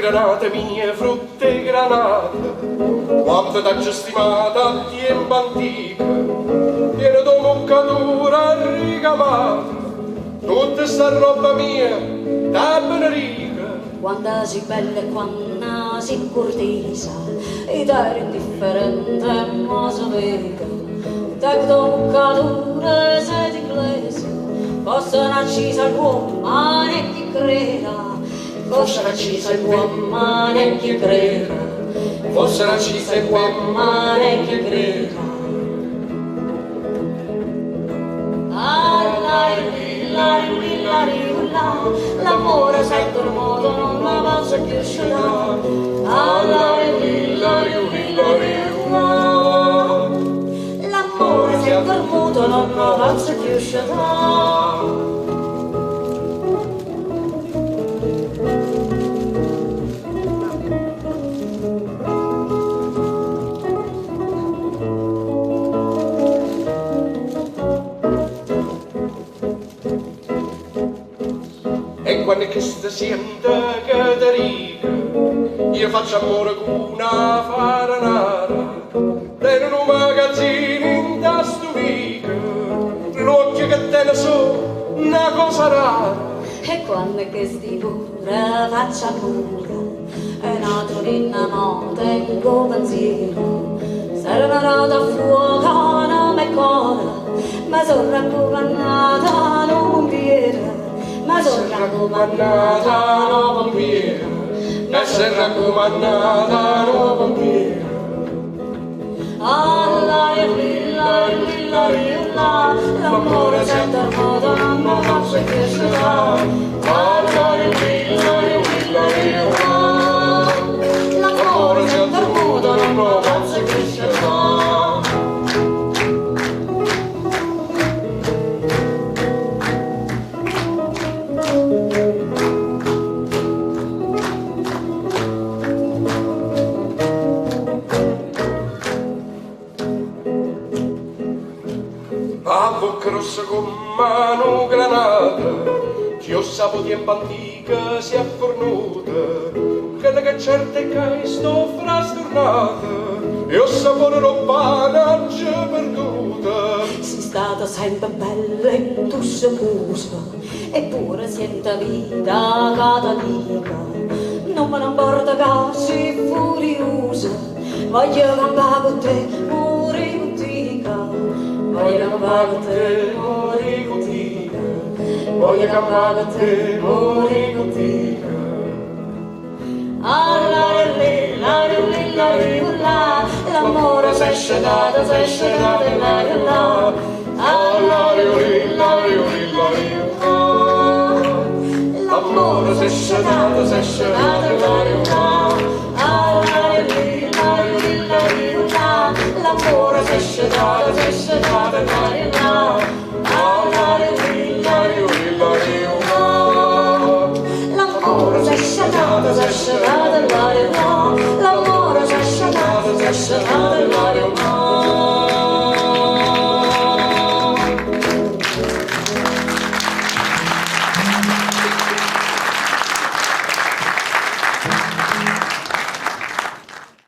granate mie, frutte granate, quanto t'ha stimata tempo antica, pieno di muccatura ricamata, tutta sta roba mia, da benerica. Quando si bella e quando si cortisa, ed era indifferente ma si vega, da muccatura se di inglese, possono accisa l'uomo ma ne chi creda. Fossero accise l'uomo ma ne chi creda, fossero accise l'uomo ma ne chi creda. L'amore sento il modo non la valsa più scelta. L'amore sento il modo non la valsa più scelta. E quando che si sente che ti riga, io faccio amore con una faranara, prendo un magazzino in da stupica, l'occhio che te ne so, una cosa rara. E quando che sti pure faccia pure, e una tonina notte in tuo pensiero, servono da fuoco nome e cuore, ma sono raccomandata non pompiere. Ma sono raccomandata no pompiere, ma sei raccomandata no pompiere. L'amore sento il modo non lo faccio più scelta. L'amore sento il modo non lo faccio più scelta. A bocca rossa con mano granata, che ho saputo tempo antica si è fornuta, quella che certe che sto frastornata, e ho saputo roba già perduta. Sei stata sempre bella in tu scusa, eppure senta vita catalica, non me ne importa che sei furiosa, voglio campare con te, muri con tica. Voglio campare con te, muri con tica. Voglio campare con te, muri con tica. L'amore s'è scedato e l'hai là. L'amore s'è scedato e l'hai là. L'amore s'è scedato e l'hai là. L'amore s'è scedato